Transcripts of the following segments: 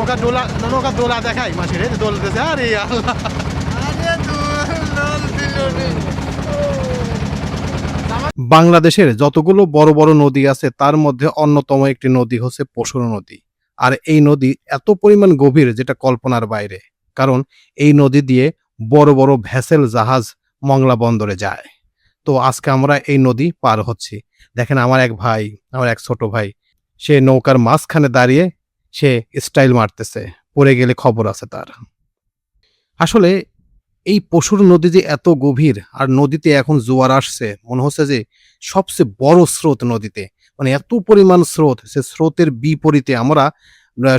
নৌকা দোলা দেখাই মাসির দোলতেছে। আরে আল্লাহ, বাংলাদেশের যতগুলো বড় বড় নদী আছে তার মধ্যে অন্যতম একটি নদী হচ্ছে পশুর নদী। আর এই নদী এত পরিমাণ গভীর যেটা কল্পনার বাইরে। কারণ এই নদী দিয়ে বড় বড় ভেসেল জাহাজ মংলা বন্দরে যায়। তো আজকে আমরা এই নদী পার হচ্ছি। দেখেন আমার এক ছোট ভাই, সে নৌকার মাঝখানে দাঁড়িয়ে সে স্টাইল মারতেছে, পড়ে গেলে খবর আছে তার। আসলে এই পশুর নদী যে এত গভীর, আর নদীতে এখন জোয়ার আসছে, মনে হচ্ছে যে সবচেয়ে বড় স্রোত নদীতে, মানে এত পরিমাণ স্রোত, সে স্রোতের বিপরীতে আমরা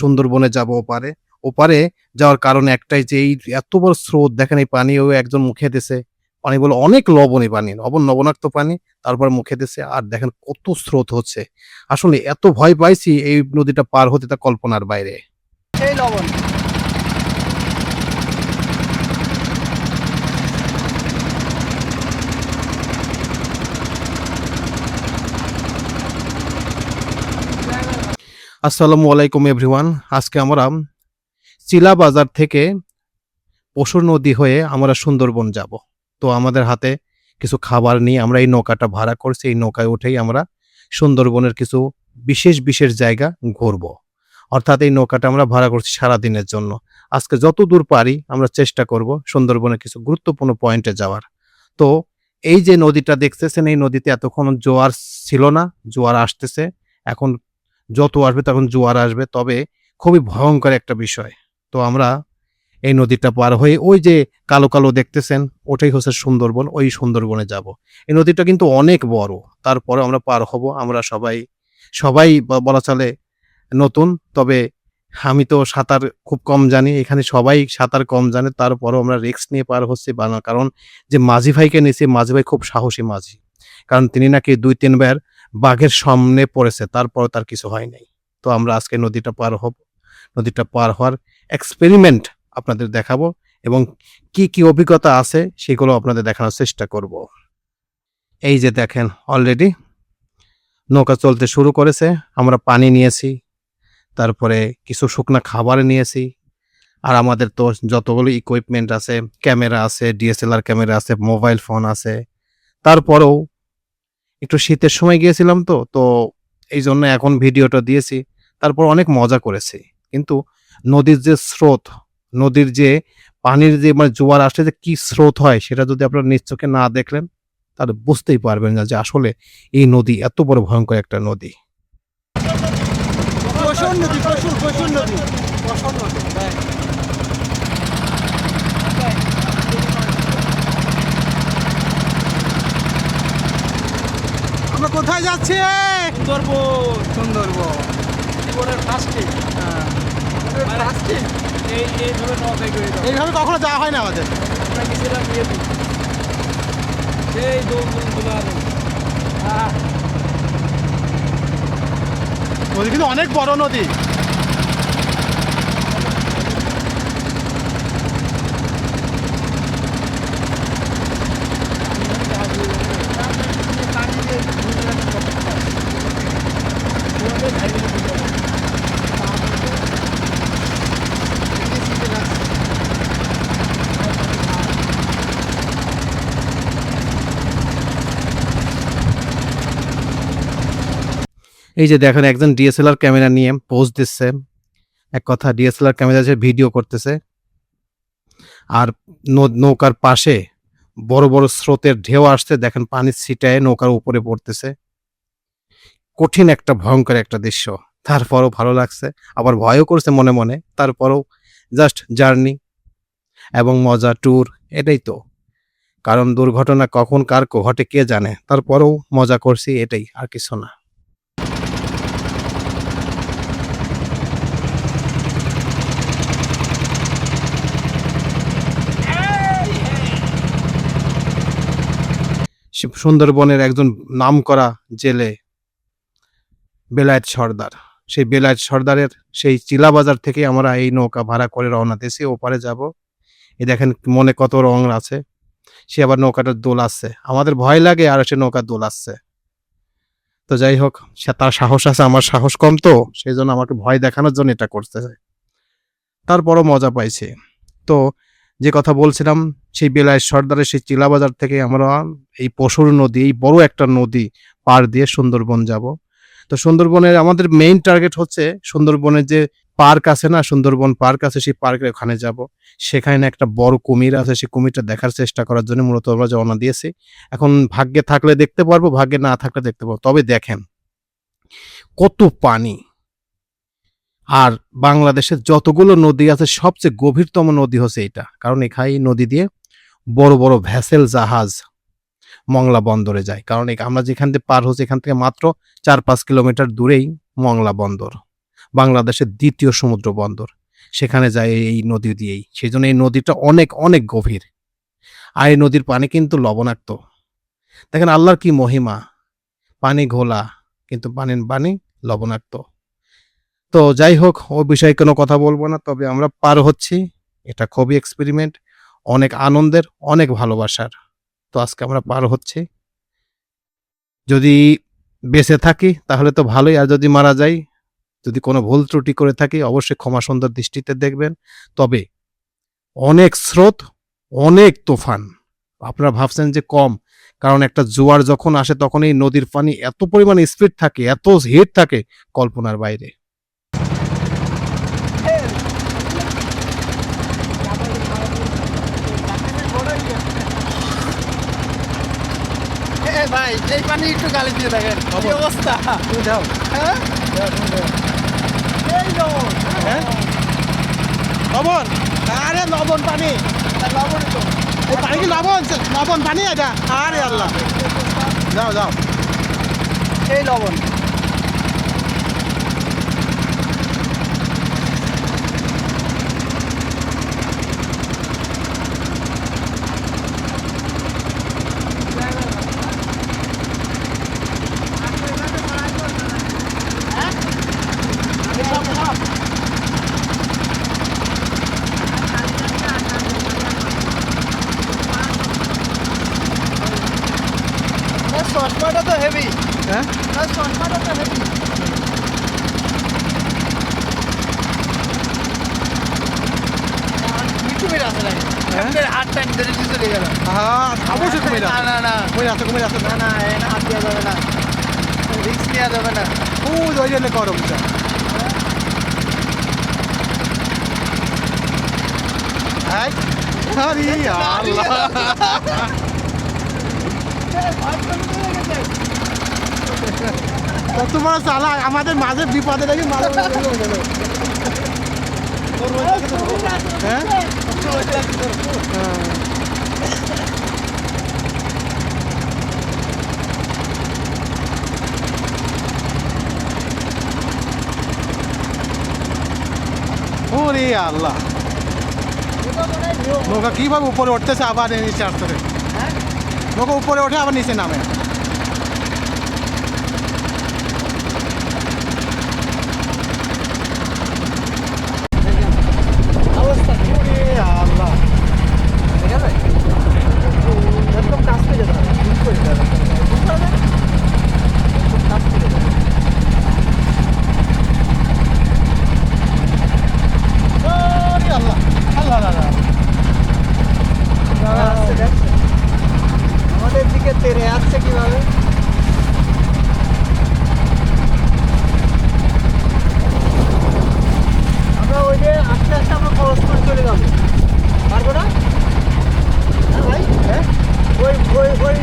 সুন্দরবনে যাব ওপারে। ওপারে যাওয়ার কারণ একটাই যে এই এত বড় স্রোত, দেখেন এই পানি ও একজন মুখে দিছে, পানি বলে অনেক লবণী পানি, লবণাক্ত পানি, তারপর মুখে দিছে, আর দেখেন কত স্রোত হচ্ছে। আসলে এত ভয় পাইছি এই নদীটা পার হতে, তা কল্পনার বাইরে। এই লবণ আসসালামু আলাইকুম এভরিওয়ান। আজকে আমরা চিলা বাজার থেকে পশুর নদী হয়ে আমরা সুন্দরবন যাব। তো আমাদের হাতে কিছু খাবার নিয়ে আমরা এই নৌকাটা ভাড়া করছি। এই নৌকায় উঠেই আমরা সুন্দরবনের কিছু বিশেষ বিশেষ জায়গা ঘুরব। অর্থাৎ এই নৌকাটা আমরা ভাড়া করছি সারাদিনের জন্য। আজকে যত দূর পারি আমরা চেষ্টা করব সুন্দরবনের কিছু গুরুত্বপূর্ণ পয়েন্টে যাওয়ার। তো এই যে নদীটা দেখতেছেন, এই নদীতে এতক্ষণ জোয়ার ছিল না, জোয়ার আসতেছে। এখন যত আসবে তখন জোয়ার আসবে, তবে খুবই ভয়ঙ্কর একটা বিষয়। তো আমরা এই নদীটা পার হয়ে ওই যে কালো কালো দেখতেছেন, ওটাই হচ্ছে সুন্দরবন, ওই সুন্দরবনে যাব। এই নদীটা কিন্তু অনেক বড়, তারপরে আমরা পার হব। আমরা সবাই সবাই বলা চলে নতুন, তবে আমি তো সাঁতার খুব কম জানি, এখানে সবাই সাঁতার কম জানে, তারপরও আমরা রিস্ক নিয়ে পার হচ্ছি। কারণ যে মাঝি ভাইকে নিয়েছি, মাঝি ভাই খুব সাহসী মাঝি, কারণ তিনি নাকি 2-3 বার বাঘের সামনে পড়েছে, তারপরও তার কিছু হয় নাই। তো আমরা আজকে নদীটা পার হব। নদীটা পার হওয়ার এক্সপেরিমেন্ট আপনাদের দেখাবো, এবং কি কি অভিজ্ঞতা আছে সেগুলো আপনাদের দেখানোর চেষ্টা করব। এই যে দেখেন অলরেডি নৌকা চলতে শুরু করেছে। আমরা পানি নিয়েছি, তারপরে কিছু শুকনা খাবার নিয়েছি, আর আমাদের তো যতগুলো ইকুইপমেন্ট আছে, ক্যামেরা আছে, ডিএসএলআর ক্যামেরা আছে, মোবাইল ফোন আছে। তারপরেও একটু শীতের সময় গিয়েছিলাম, তো এই জন্য এখন ভিডিওটা দিয়েছি। তারপর অনেক মজা করেছি, কিন্তু নদীর যে স্রোত, নদীর যে পানির যে মানে জোয়ার আসলে যে কি স্রোত হয়, সেটা যদি আপনারা নিজ চোখে না দেখলেন তাহলে বুঝতেই পারবেন না যে আসলে এই নদী এত বড় ভয়ঙ্কর একটা নদী। পশুর নদী, পশুর নদী, পশুর নদী। আমরা কোথায় যাচ্ছি? সুন্দরবন জীবনের ফার্স্টে। এইভাবে কখনো যাওয়া হয় না আমাদের। আমরা গেছিলাম সেই নদী কিন্তু অনেক বড় নদী। এই যে দেখেন একজন ডিএসএলআর ক্যামেরা নিয়ে পোজ দিচ্ছে, এক কথা ডিএসএলআর ক্যামেরা যে ভিডিও করতেছে, আর নৌকার পাশে বড় বড় স্রোতের ঢেউ আসছে, দেখেন পানির ছিটায় নৌকার উপরে পড়তেছে। কঠিন একটা ভয়ঙ্কর একটা দৃশ্য, তারপরও ভালো লাগছে, আবার ভয়ও করছে মনে মনে। তারপরও জাস্ট জার্নি এবং মজা, ট্যুর, এটাই তো। কারণ দুর্ঘটনা কখন কার ঘটে কে জানে, তারপরেও মজা করছি, এটাই, আর কিছু না। সুন্দরবনের একজন নামকরা জেলে বেলায়েত সর্দার, সেই বেলায়েত সর্দারের সেই চিলা বাজার থেকে আমরা এই নৌকা ভাড়া করে রওনা দিয়েছি, ওপারে যাব। এই দেখেন মনে কত রং আছে। সে আবার নৌকাটা দোলাচ্ছে, আমাদের ভয় লাগে, আর সে নৌকা দোলাচ্ছে। তো যাই হোক, সে তার সাহস আছে, আমার সাহস কম, তো সেই জন্য আমাকে ভয় দেখানোর জন্য এটা করতেছে। তারপরও মজা পাইছে। তো যে কথা বলছিলাম, সেই বেলায় সর্দারের সেই চিলাবাজার থেকে আমরা এই পশুর নদী, এই বড় একটা নদী পার দিয়ে সুন্দরবন যাব। তো সুন্দরবনের আমাদের মেইন টার্গেট হচ্ছে সুন্দরবনের যে পার্ক আছে না, সুন্দরবন পার্ক আছে, সেই পার্কের ওখানে যাব। সেখানে একটা বড় কুমির আছে, সেই কুমিরটা দেখার চেষ্টা করার জন্য মূলত আমরা রওনা দিয়েছি। এখন ভাগ্যে থাকলে দেখতে পারবো, ভাগ্যে না থাকলে দেখতে পারবো। তবে দেখেন কত পানি! আর বাংলাদেশের যতগুলো নদী আছে সবচেয়ে গভীরতম নদী হচ্ছে এটা, কারণ এখানে এই নদী দিয়ে বড় বড় ভ্যাসেল জাহাজ মংলা বন্দরে যায়। কারণ আমরা যেখান থেকে পার হচ্ছি এখান থেকে মাত্র 4-5 কিলোমিটার দূরেই মংলা বন্দর, বাংলাদেশের দ্বিতীয় সমুদ্র বন্দর। সেখানে যায় এই নদী দিয়েই। সেই জন্য এই নদীটা অনেক অনেক গভীর। আর এই নদীর পানি কিন্তু লবণাক্ত। দেখেন আল্লাহর কি মহিমা, পানি ঘোলা কিন্তু পানির পানি লবণাক্ত। তো যাই হোক, ও বিষয়ে কোনো কথা বলবো না। তবে আমরা পার হচ্ছি, এটা খুবই এক্সপেরিমেন্ট, অনেক আনন্দের, অনেক ভালোবাসার। তো আজকে আমরা পার হচ্ছি। যদি বেঁচে থাকি তাহলে তো ভালোই, আর যদি মারা যাই, যদি কোনো ভুল ত্রুটি করে থাকি অবশ্যই ক্ষমা সুন্দর দৃষ্টিতে দেখবেন। তবে অনেক স্রোত, অনেক তুফান। আপনারা ভাবছেন যে কম, কারণ একটা জোয়ার যখন আসে তখন এই নদীর পানি এত পরিমাণে স্পিড থাকে, এত হিট থাকে, কল্পনার বাইরে। ভাই এই পানি একটু গালি দিয়ে দেখেন কি অবস্থা। তুমি দাও, হ্যাঁ এই লবণ, হ্যাঁ লবণ, আরে লবণ পানি, লবণ তো এই পানি কি লবণ, লবণ পানি এটা। আরে আল্লাহ, যাও যাও, এই লবণ। চশমাটা তো হেভি, হ্যাঁ চশমাটা তো হেভি। কুমির আছে নাকি? হাত টাইম ধরে চলে গেল। হ্যাঁ অবশ্যই কুমির আছে। না না কুমির আছে, কুমির আছে। না না এখানে হাত দেওয়া যাবে না, রিস্ক নেওয়া যাবে না। ওই জন্য গরম তোমার চালা আমাদের মাঝে বিপদে দেখি মাঝে হ্যাঁ ওরে আল্লাহ, নৌকা কিভাবে উপরে উঠতেছে আবার নিচে আসতেছে। নৌকা উপরে ওঠে আবার নিচে নামে। একদম কাছ থেকে যেতে হবে, কাছ থেকে যেতে হবে। আল্লাহ আল্লাহ আল্লাহ, আমাদের দিকে তেরে আসছে কিভাবে। আমরা ওই যে আস্তে আস্তে আমরা খরচ করে চলে যাবো, পারবো না? হ্যাঁ ভাই, হ্যাঁ ওই ওই ওই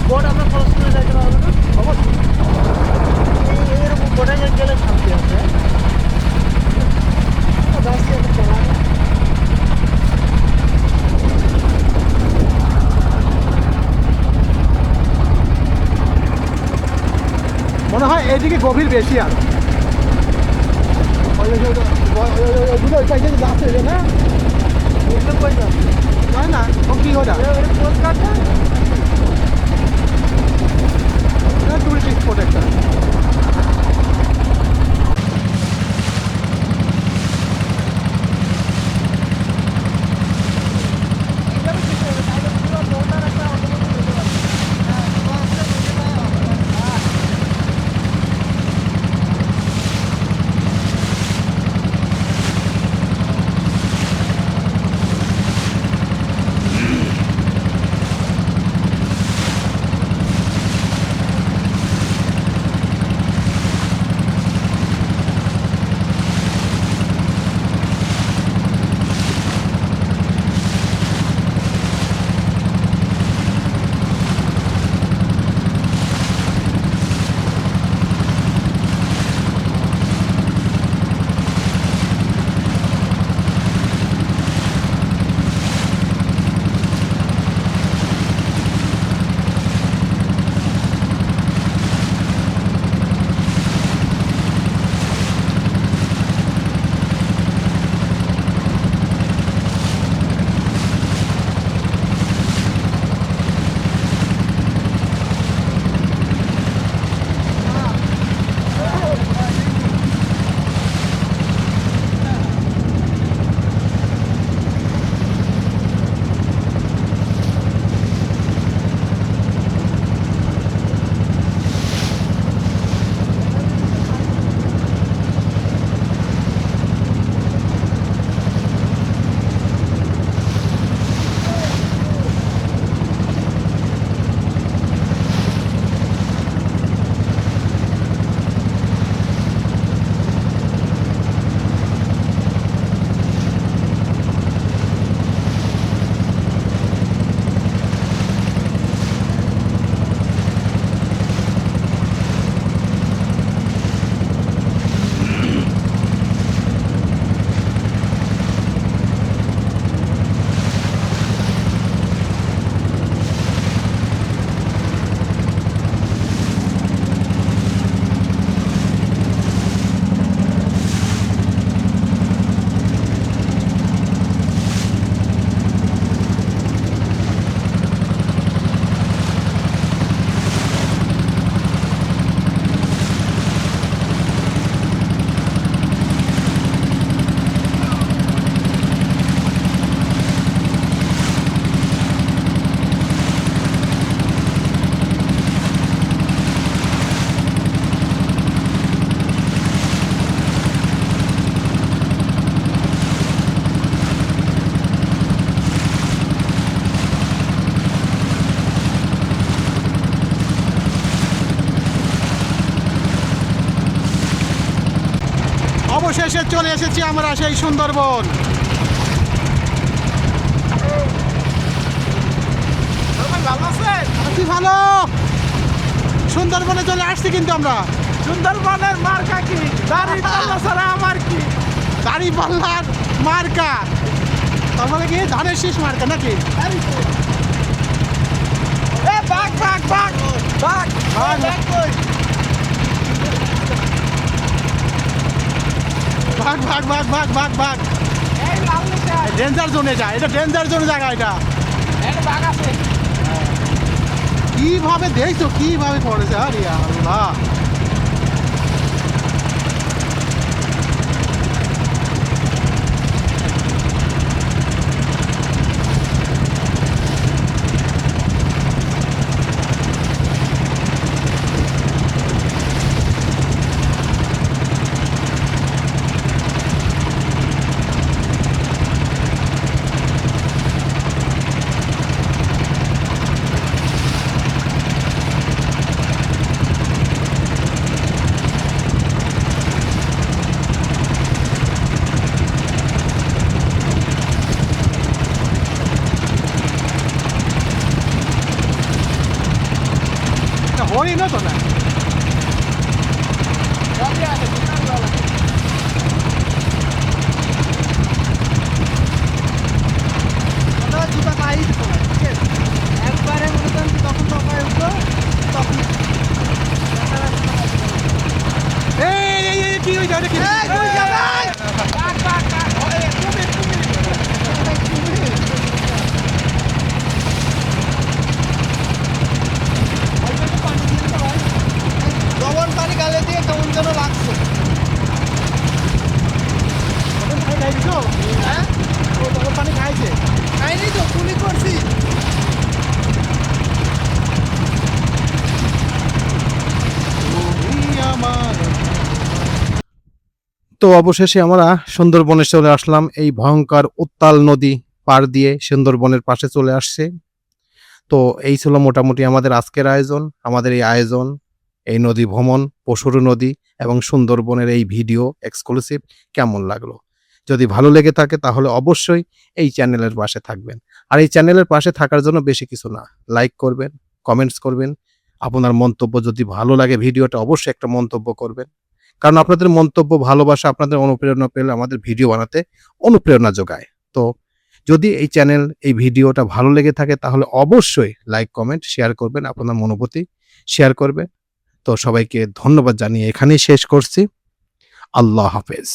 বোট আমরা খরচ করে যাইতে পারবো না? অবশ্যই এরকম বোটে গেলে শান্তি আছে। মনে হয় এইদিকে গভীর বেশি আর না কি ওটা টুরিস্ট স্পট একটা। অবশেষে চলে এসেছি আমরা সেই সুন্দরবন। আছি ভালো, সুন্দরবনে চলে আসছি কিন্তু আমরা। সুন্দরবনের মার্কা কি? দাঁড়িপাল্লা ছাড়া আমার কি? দাঁড়িপাল্লার মার্কা, তার মানে কি ধানের শীষ মার্কা নাকি? এ বাঘ বাঘ বাঘ বাঘ বাঘ। বাঘ কই? ভাগ ভাগ ভাগ ভাগ ভাগ ভাগ, এই লাল নিচা ডেঞ্জার জোনে যায়, এটা ডেঞ্জার জোন জায়গা। এটা এটা বাঘ আছে। কিভাবে দেখছো, কিভাবে পড়েছে, আরে আল্লাহ। হরিণ তো না, সবই আছে, বিশাল বড়। ওটা জুতা পাই দিত না, ঠিক আছে? একবারে মনে করেন তখন নৌকায় উঠবো, তখন এই কি হইছে, এটা কি? এই, কই যাবেন? বাঘ, বাঘ, বাঘ। ওই, কুমির, কুমির। কুমির। অল্প একটু পানি দিয়ে দিতে ভাই। লবণ পানি গালে দিয়ে কেমন যেন লাগছে। পানি খাইছো? হ্যাঁ? ও তখন পানি খাইছে। খাইনি তো, কুলি করছি। তো অবশেষে আমরা সুন্দরবনে চলে আসলাম। এই ভয়ঙ্কর উত্তাল নদী পার দিয়ে সুন্দরবনের পাশে চলে আসছে। তো এই ছিল মোটামুটি আমাদের আজকের আয়োজন। আমাদের এই আয়োজন, এই নদী ভ্রমণ, পশুর নদী এবং সুন্দরবনের এই ভিডিও এক্সক্লুসিভ কেমন লাগলো? যদি ভালো লেগে থাকে তাহলে অবশ্যই এই চ্যানেলের পাশে থাকবেন। আর এই চ্যানেলের পাশে থাকার জন্য বেশি কিছু না, লাইক করবেন, কমেন্টস করবেন, আপনার মন্তব্য যদি ভালো লাগে ভিডিওটা অবশ্যই একটা মন্তব্য করবেন। কারণ আপনাদের মন্তব্য, ভালোবাসা, আপনাদের অনুপ্রেরণা পেলে আমাদের ভিডিও বানাতে অনুপ্রেরণা যোগায়। তো যদি এই চ্যানেল, এই ভিডিওটা ভালো লেগে থাকে তাহলে অবশ্যই লাইক, কমেন্ট, শেয়ার করবেন, আপনার মনোভূতি শেয়ার করবেন। তো সবাইকে ধন্যবাদ জানিয়ে এখানেই শেষ করছি। আল্লাহ হাফেজ।